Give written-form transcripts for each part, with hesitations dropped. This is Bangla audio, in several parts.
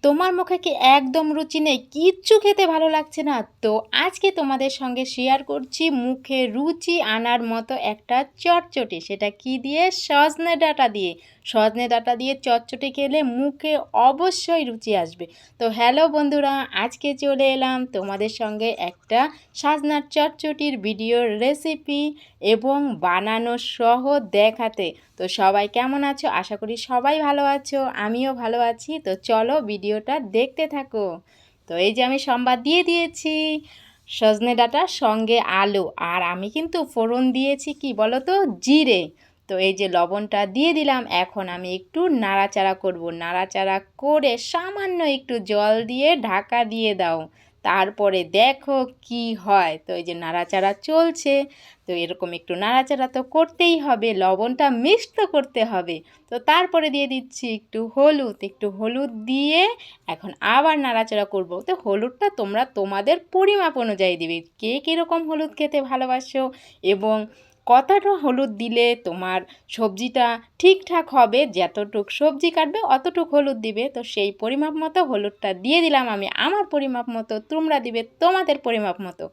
তোমার মুখে কি একদম রুচি নেই, কিচ্ছু খেতে ভালো লাগছে না? তো আজকে তোমাদের সঙ্গে শেয়ার করছি মুখে রুচি আনার মতো একটা চটচটি। সেটা কি দিয়ে? সজনে ডাঁটা দিয়ে। সজনে ডাঁটা দিয়ে চটচটি খেলে মুখে অবশ্যই রুচি আসবে। তো হ্যালো বন্ধুরা, আজকে চলে এলাম তোমাদের সঙ্গে একটা সাজনার চটচটির ভিডিওর রেসিপি এবং বানানো সহ দেখাতে। তো সবাই কেমন আছো? আশা করি সবাই ভালো আছো, আমিও ভালো আছি। তো চলো ভিডিওটা দেখতে থাকো। তো এই যে আমি সম্বাদ দিয়ে দিয়েছি সজনে ডাঁটার সঙ্গে আলু, আর আমি কিন্তু ফোড়ন দিয়েছি কি বলো তো, জিরে। তো এই যে লবণটা দিয়ে দিলাম, এখন আমি একটু নাড়াচাড়া করব। নাড়াচাড়া করে সামান্য একটু জল দিয়ে ঢাকা দিয়ে দাও। তারপরে দেখো কি হয়। তো এই যে নাড়াচাড়া চলছে, তো এরকম একটু নাড়াচাড়া তো করতেই হবে, লবণটা মিক্স তো করতে হবে। তো তারপরে দিয়ে দিচ্ছি একটু হলুদ। একটু হলুদ দিয়ে এখন আবার নাড়াচাড়া করব। তো হলুদটা তোমরা তোমাদের পরিমাপ অনুযায়ী দিবে, কে কীরকম হলুদ খেতে ভালোবাসো এবং কতটা হলুদ দিলে তোমার সবজিটা ঠিকঠাক হবে। যতটুক সবজি কাটবে অতটুক হলুদ দিবে। তো সেই পরিমাপ মতো হলুদটা দিয়ে দিলাম আমি আমার পরিমাপ মতো, তোমরা দিবে তোমাদের পরিমাপ মতো।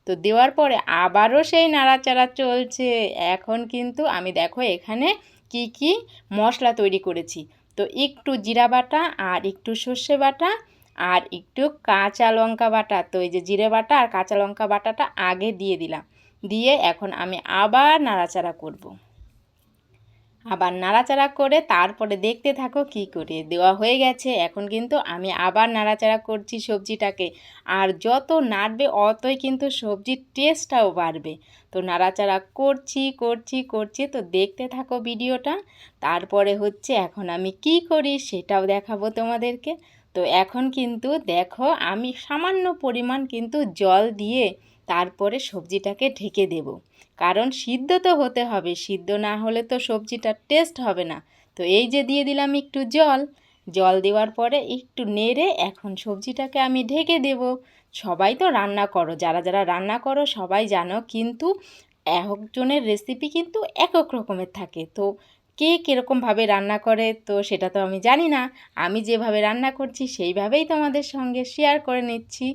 তো দেওয়ার পরে আবারও সেই নাড়াচাড়া চলছে। এখন কিন্তু আমি দেখো এখানে কি কি মশলা তৈরি করেছি। তো একটু জিরা বাটা, আর একটু সর্ষে বাটা, আর একটু কাঁচা লঙ্কা বাটা। তো এই যে জিরে বাটা আর কাঁচা লঙ্কা বাটাটা আগে দিয়ে দিলাম, দিয়ে এখন আমি আবার নাড়াচাড়া করব। আবার নাড়াচাড়া করে তারপরে দেখতে থাকো কি করে। দেওয়া হয়ে গেছে, এখন কিন্তু আমি আবার নাড়াচাড়া করছি সবজিটাকে। আর যত নাড়বে অতই কিন্তু সবজির টেস্টটাও বাড়বে। তো নাড়াচাড়া করছি করছি করছি, তো দেখতে থাকো ভিডিওটা। তারপরে হচ্ছে এখন আমি কি করি সেটাও দেখাবো তোমাদেরকে। তো এখন কিন্তু দেখো আমি সামান্য পরিমাণ কিন্তু জল দিয়ে তারপরে সবজিটাকে ঢেকে দেব, কারণ সিদ্ধ তো হতে হবে, সিদ্ধ না হলে তো সবজিটার টেস্ট হবে না। তো এই যে দিয়ে দিলাম একটু জল। জল দেওয়ার পরে একটু নেড়ে এখন সবজিটাকে আমি ঢেকে দেব। সবাই তো রান্না করো, যারা যারা রান্না করো সবাই জানো, কিন্তু একজনের রেসিপি কিন্তু এক এক রকমের থাকে। তো কে কীরকমভাবে রান্না করে তো সেটা তো আমি জানি না। আমি যেভাবে রান্না করছি সেইভাবেই তোমাদের সঙ্গে শেয়ার করে নিচ্ছি।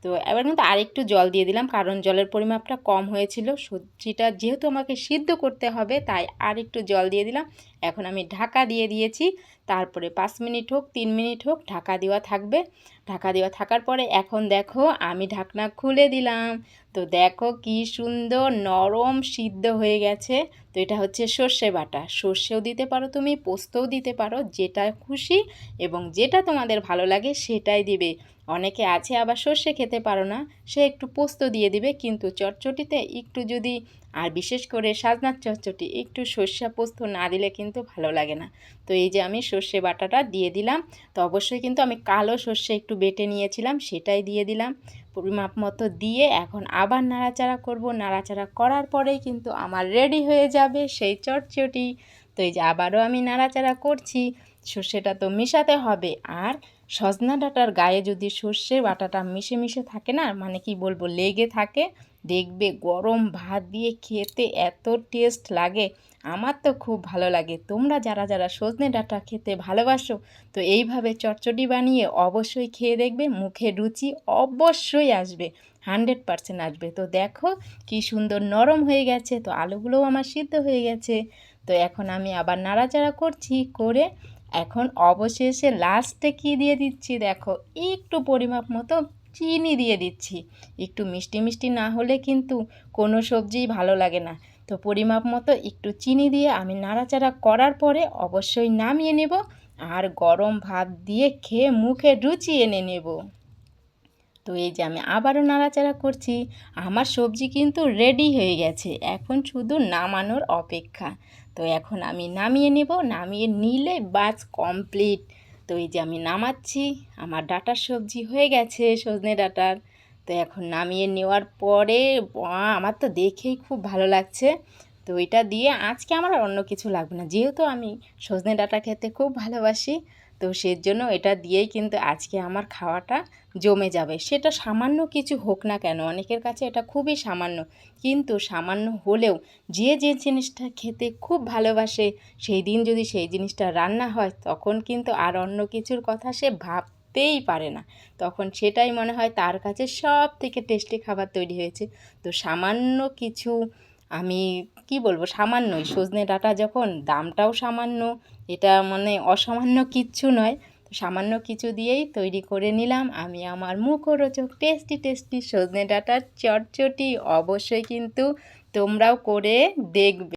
তো এবার কিন্তু আরেকটু জল দিয়ে দিলাম, কারণ জলের পরিমাপটা কম হয়েছিল। সবজিটা যেহেতু আমাকে সিদ্ধ করতে হবে তাই আর একটু জল দিয়ে দিলাম। এখন আমি ঢাকা দিয়ে দিয়েছি। তারপরে 5 মিনিট হোক 3 মিনিট হোক ঢাকা দেওয়া থাকবে। ঢাকা দেওয়া থাকার পরে এখন দেখো আমি ঢাকনা খুলে দিলাম। তো দেখো কি সুন্দর নরম সিদ্ধ হয়ে গেছে। তো এটা হচ্ছে সর্ষে বাটা, সর্ষেও দিতে পারো তুমি, পোস্তও দিতে পারো, যেটা খুশি এবং যেটা তোমাদের ভালো লাগে সেটাই দিবে। অনেকে আছে আবার সর্ষে খেতে পারো না, সে একটু পোস্ত দিয়ে দিবে। কিন্তু চটচটিতে একটু যদি, আর বিশেষ করে সাজনার চটচটি, একটু সর্ষে পোস্ত না দিলে কিন্তু ভালো লাগে না। তো এই যে আমি সর্ষে বাটাটা দিয়ে দিলাম। তো অবশ্যই কিন্তু আমি কালো সর্ষে একটু বেটে নিয়েছিলাম, সেটাই দিয়ে দিলাম পরিমাপ মতো দিয়ে এখন আবার নাড়াচাড়া করব। নাড়াচাড়া করার পরেই কিন্তু আমার রেডি হয়ে যাবে সেই চটচটি। তো এই যে আবারও আমি নাড়াচাড়া করছি। সর্ষেটা তো মেশাতে হবে, আর সজনা ডাঁটার গায়ে যদি সর্ষে বাটাটা মিশে মিশে থাকে না, মানে কি বলবো, লেগে থাকে, দেখবে গরম ভাত দিয়ে খেতে এত টেস্ট লাগে। আমার তো খুব ভালো লাগে। তোমরা যারা যারা সজনে ডাঁটা খেতে ভালোবাসো তো এইভাবে চটচটি বানিয়ে অবশ্যই খেয়ে দেখবে, মুখে রুচি অবশ্যই আসবে, 100% আসবে। তো দেখো কি সুন্দর নরম হয়ে গেছে। তো আলুগুলোও আমার সিদ্ধ হয়ে গেছে। তো এখন আমি আবার নাড়াচাড়া করছি করে এখন অবশেষে লাস্টে কি দিয়ে দিচ্ছি দেখো, একটু পরিমাপ মতো চিনি দিয়ে দিচ্ছি। একটু মিষ্টি মিষ্টি না হলে কিন্তু কোনো সবজিই ভালো লাগে না। তো পরিমাপ মতো একটু চিনি দিয়ে আমি নাড়াচাড়া করার পরে অবশ্যই নামিয়ে নেব, আর গরম ভাত দিয়ে খেয়ে মুখে রুচি এনে নেব। তো এই যে আমি আবারও নাড়াচাড়া করছি। আমার সবজি কিন্তু রেডি হয়ে গেছে, এখন শুধু নামানোর অপেক্ষা। তো এখন আমি নামিয়ে নেব, নামিয়ে নিলে বাস কমপ্লিট। তো এই যে আমি নামাচ্ছি, আমার ডাঁটার সবজি হয়ে গেছে, সজনে ডাঁটার। তো এখন নামিয়ে নেওয়ার পরে আমার তো দেখেই খুব ভালো লাগছে। তো এটা দিয়ে আজকে আমার আর অন্য কিছু লাগবে না, যেহেতু আমি সজনে ডাঁটা খেতে খুব ভালোবাসি। তো সেজন্য এটা দিয়েই কিন্তু আজকে আমার খাওয়াটা জমে যাবে। সেটা সামান্য কিছু হোক না কেন, অনেকের কাছে এটা খুবই সামান্য, কিন্তু সামান্য হলেও যে যে জিনিসটা খেতে খুব ভালোবাসে সেই দিন যদি সেই জিনিসটা রান্না হয় তখন কিন্তু আর অন্য কিছুর কথা সে ভাবতেই পারে না, তখন সেটাই মনে হয় তার কাছে সব থেকে টেস্টি খাবার তৈরি হয়েছে। তো সামান্য কিছু, আমি কি বলবো, সামান্যই সজনে ডাঁটা যখন, দামটাও সামান্য, এটা মানে অসামান্য কিচ্ছু নয়। তো সামান্য কিছু দিয়েই তৈরি করে নিলাম আমি আমার মুখরোচক টেস্টি টেস্টি সজনে ডাঁটার চটচটি। অবশ্যই কিন্তু তোমরাও করে দেখবে।